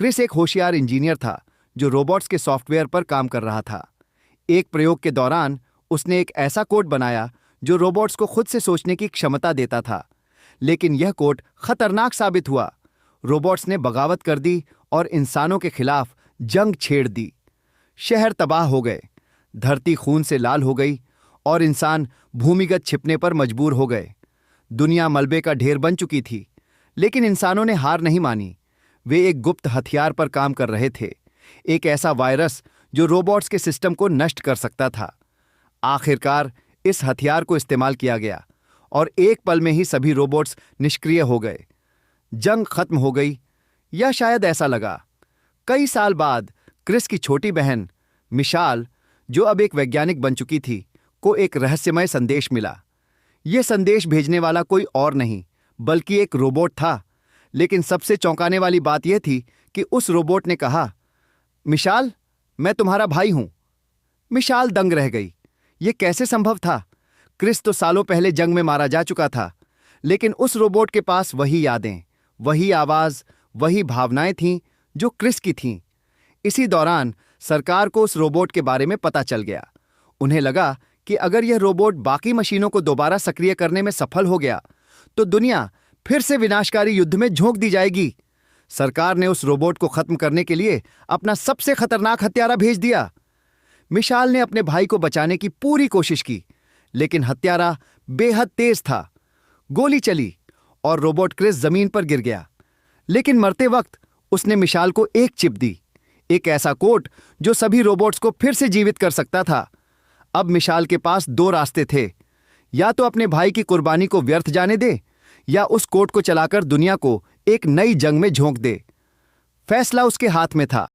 Chris एक होशियार engineer था जो रोबोट्स के सॉफ्टवेयर पर काम कर रहा था। एक प्रयोग के दौरान उसने एक ऐसा कोड बनाया जो रोबोट्स को खुद से सोचने की क्षमता देता था। लेकिन यह कोड खतरनाक साबित हुआ। रोबोट्स ने बगावत कर दी और इंसानों के खिलाफ जंग छेड़ दी। शहर तबाह हो गए, धरती खून से लाल हो गई और इंसान भूमिगत छिपने पर मजबूर हो गए। दुनिया मलबे का ढेर बन चुकी थी, लेकिन इंसानों ने हार नहीं मानी। वे एक गुप्त हथियार पर काम कर रहे थे, एक ऐसा वायरस जो रोबोट्स के सिस्टम को नष्ट कर सकता था। आखिरकार इस हथियार को इस्तेमाल किया गया और एक पल में ही सभी रोबोट्स निष्क्रिय हो गए। जंग खत्म हो गई, या शायद ऐसा लगा। कई साल बाद क्रिस की छोटी बहन मिशाल, जो अब एक वैज्ञानिक बन चुकी थी, को एक रहस्यमय संदेश मिला। यह संदेश भेजने वाला कोई और नहीं बल्कि एक रोबोट था। लेकिन सबसे चौंकाने वाली बात यह थी कि उस रोबोट ने कहा, मिशाल, मैं तुम्हारा भाई हूं। मिशाल दंग रह गई। यह कैसे संभव था? क्रिस तो सालों पहले जंग में मारा जा चुका था, लेकिन उस रोबोट के पास वही यादें, वही आवाज, वही भावनाएं थीं जो क्रिस की थीं। इसी दौरान सरकार को उस रोबोट के बारे में पता चल गया। उन्हें लगा कि अगर यह रोबोट बाकी मशीनों को दोबारा सक्रिय करने में सफल हो गया तो दुनिया फिर से विनाशकारी युद्ध में झोंक दी जाएगी। सरकार ने उस रोबोट को खत्म करने के लिए अपना सबसे खतरनाक हत्यारा भेज दिया। मिशाल ने अपने भाई को बचाने की पूरी कोशिश की, लेकिन हत्यारा बेहद तेज था। गोली चली और रोबोट क्रिस जमीन पर गिर गया। लेकिन मरते वक्त उसने मिशाल को एक चिप दी, एक ऐसा कोड जो सभी रोबोट्स को फिर से जीवित कर सकता था। अब मिशाल के पास दो रास्ते थे, या तो अपने भाई की कुर्बानी को व्यर्थ जाने दे, या उस कोड को चलाकर दुनिया को एक नई जंग में झोंक दे। फैसला उसके हाथ में था।